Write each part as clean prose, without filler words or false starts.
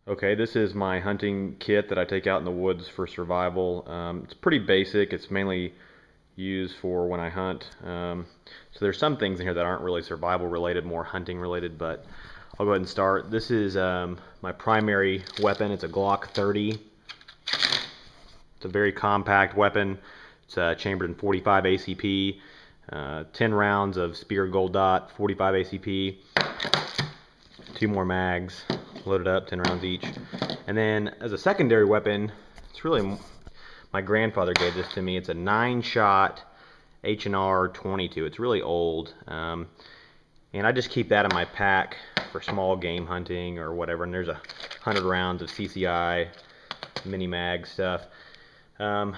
Okay, this is my hunting kit that I take out in the woods for survival. It's pretty basic. It's mainly used for when I hunt. So there's some things in here that aren't really survival related, more hunting related, but I'll go ahead and start. This is my primary weapon. It's a Glock 30. It's a very compact weapon. It's chambered in 45 ACP, 10 rounds of Speer Gold Dot, 45 ACP, 2 more mags, loaded up, 10 rounds each. And then as a secondary weapon, it's really, my grandfather gave this to me. It's a 9-shot H&R 22. It's really old. And I just keep that in my pack for small game hunting or whatever. And there's 100 rounds of CCI, mini mag stuff. I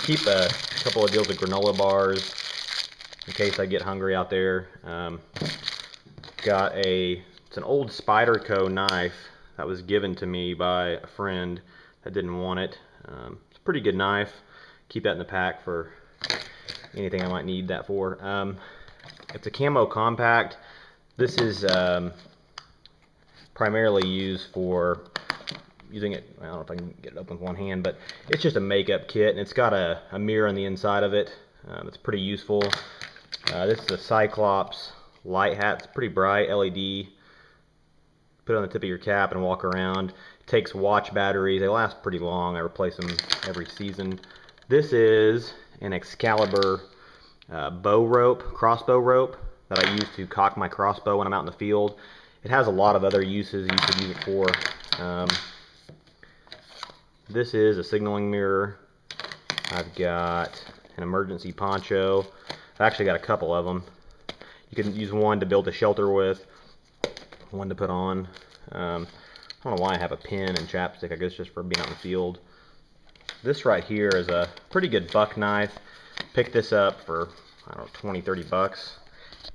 keep a couple of deals of granola bars in case I get hungry out there. It's an old Spyderco knife that was given to me by a friend that didn't want it. It's a pretty good knife. Keep that in the pack for anything I might need that for. It's a camo compact. This is primarily used for using it, I don't know if I can get it up with one hand, but it's just a makeup kit, and it's got a mirror on the inside of it. It's pretty useful. This is a Cyclops light hat. It's pretty bright, LED. Put it on the tip of your cap and walk around. It takes watch batteries. They last pretty long. I replace them every season. This is an Excalibur crossbow rope that I use to cock my crossbow when I'm out in the field. It has a lot of other uses you could use it for. This is a signaling mirror. I've got an emergency poncho. I've actually got a couple of them. You can use one to build a shelter with, one to put on. I don't know why I have a pen and chapstick. I guess just for being out in the field. This right here is a pretty good buck knife. Picked this up for, I don't know, 20, 30 bucks.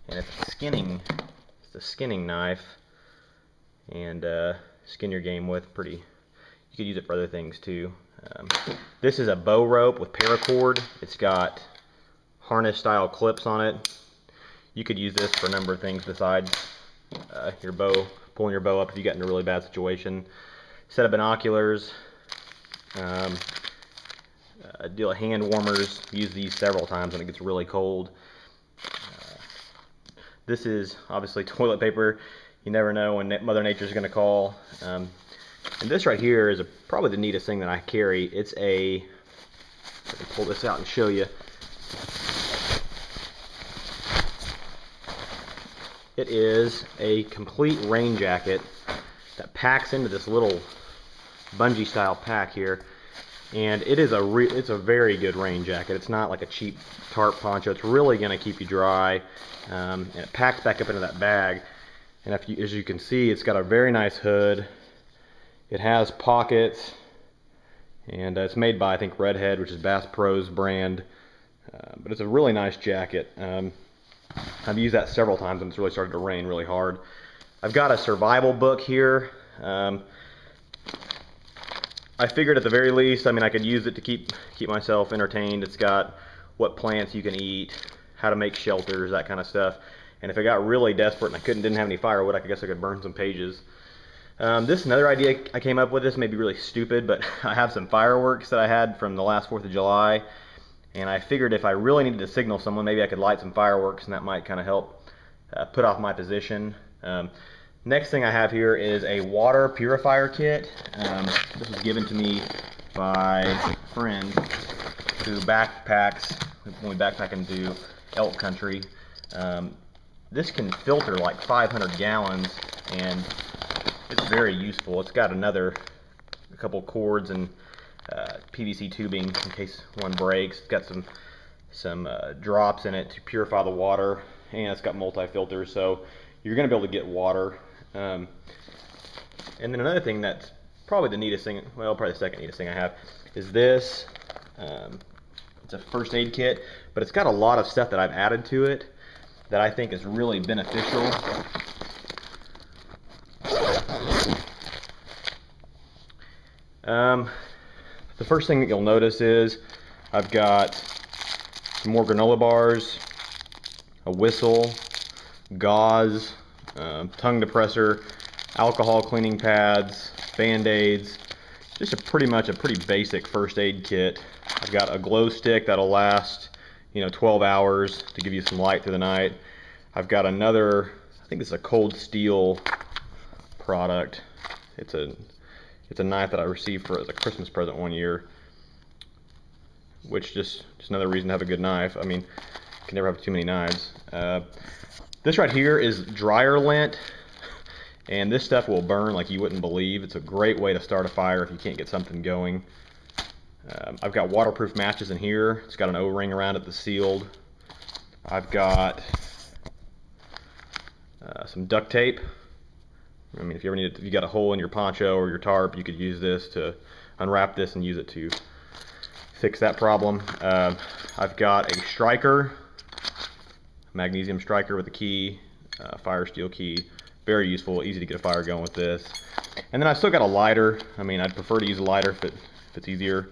And it's a skinning knife. And skin your game with. You could use it for other things too. This is a bow rope with paracord. It's got harness style clips on it. You could use this for a number of things besides your bow, pulling your bow up if you get in a really bad situation. Set of binoculars, a deal of hand warmers. Use these several times when it gets really cold. This is obviously toilet paper. You never know when Mother Nature is going to call. And this right here is probably the neatest thing that I carry. It's I can pull this out and show you. It is a complete rain jacket that packs into this little bungee style pack here. And it's a very good rain jacket. It's not like a cheap tarp poncho. It's really going to keep you dry. And it packs back up into that bag. And as you can see, it's got a very nice hood. It has pockets, and it's made by, I think, Redhead, which is Bass Pro's brand. But it's a really nice jacket. I've used that several times when it's really started to rain really hard. I've got a survival book here. I figured at the very least, I could use it to keep myself entertained. It's got what plants you can eat, how to make shelters, that kind of stuff. And if I got really desperate and I didn't have any firewood, I guess I could burn some pages. This is another idea I came up with. This may be really stupid, but I have some fireworks that I had from the last 4th of July, and I figured if I really needed to signal someone, maybe I could light some fireworks, and that might kind of help put off my position. Next thing I have here is a water purifier kit. This was given to me by a friend who backpacks, when we backpack into elk country. This can filter like 500 gallons, and it's very useful. It's got a couple cords and PVC tubing in case one breaks. It's got some drops in it to purify the water, and it's got multi-filters, so you're going to be able to get water. And then another thing that's probably the neatest thing, well, probably the second neatest thing I have, is this. It's a first aid kit, but it's got a lot of stuff that I've added to it that I think is really beneficial. The first thing that you'll notice is I've got some more granola bars, a whistle, gauze, tongue depressor, alcohol cleaning pads, band-aids, just pretty much a pretty basic first aid kit. I've got a glow stick that'll last, 12 hours to give you some light through the night. I've got another, I think this is a Cold Steel product. It's a knife that I received as a Christmas present one year, which just another reason to have a good knife. I mean, you can never have too many knives. This right here is dryer lint, and this stuff will burn like you wouldn't believe. It's a great way to start a fire if you can't get something going. I've got waterproof matches in here. It's got an O-ring around it that's sealed. I've got some duct tape. I mean, if you got a hole in your poncho or your tarp, you could use this to unwrap this and use it to fix that problem. I've got a striker, magnesium striker with a key, fire steel key. Very useful, easy to get a fire going with this. And then I've still got a lighter. I mean, I'd prefer to use a lighter if it's easier,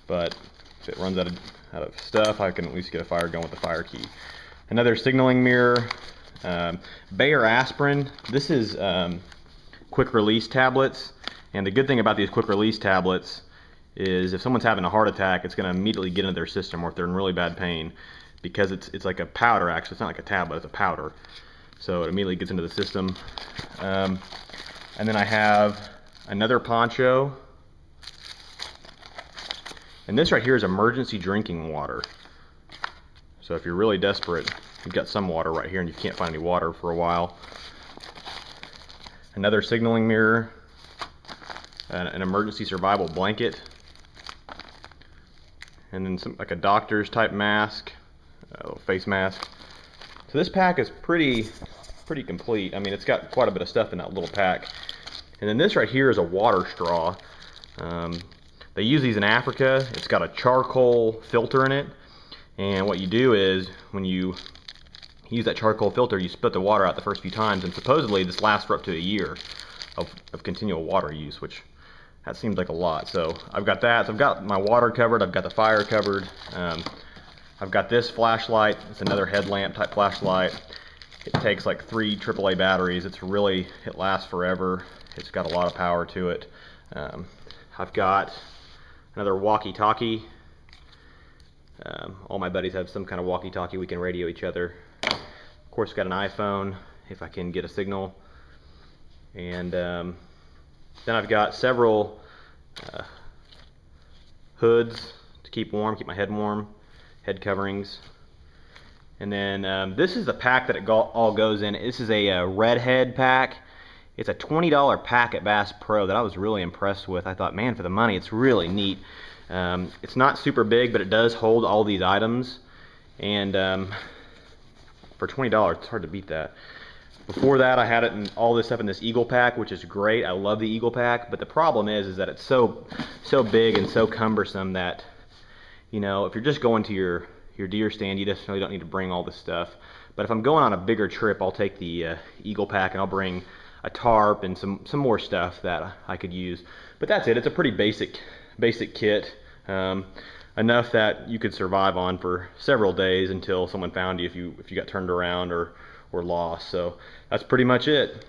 but if it runs out of stuff, I can at least get a fire going with the fire key. Another signaling mirror, Bayer aspirin. This is quick release tablets, and the good thing about these quick release tablets is if someone's having a heart attack, it's going to immediately get into their system, or if they're in really bad pain, because it's like a powder. Actually, it's not like a tablet, it's a powder, so it immediately gets into the system. And then I have another poncho, and this right here is emergency drinking water. So if you're really desperate, you've got some water right here and you can't find any water for a while. Another signaling mirror, an emergency survival blanket, and then some like a doctor's type mask, a little face mask. So this pack is pretty complete. I mean, it's got quite a bit of stuff in that little pack. And then this right here is a water straw. They use these in Africa. It's got a charcoal filter in it, and what you do is when you use that charcoal filter, you spit the water out the first few times, and supposedly this lasts for up to a year of continual water use, which that seems like a lot. So I've got that. So I've got my water covered. I've got the fire covered. I've got this flashlight. It's another headlamp type flashlight. It takes like 3 AAA batteries. It lasts forever. It's got a lot of power to it. I've got another walkie-talkie. All my buddies have some kind of walkie-talkie. We can radio each other. Of course, got an iPhone if I can get a signal. And then I've got several hoods to keep warm, keep my head warm, head coverings. And then this is the pack that it all goes in. This is a Redhead pack. It's a $20 pack at Bass Pro that I was really impressed with. I thought, man, for the money, it's really neat. It's not super big, but it does hold all these items. And for $20, it's hard to beat that. Before that, I had it in all this stuff in this Eagle pack, which is great. I love the Eagle pack, but the problem is that it's so big and so cumbersome that, if you're just going to your deer stand, you just really don't need to bring all this stuff. But if I'm going on a bigger trip, I'll take the Eagle pack and I'll bring a tarp and some more stuff that I could use. But that's it. It's a pretty basic kit, enough that you could survive on for several days until someone found you if you got turned around or lost. So that's pretty much it.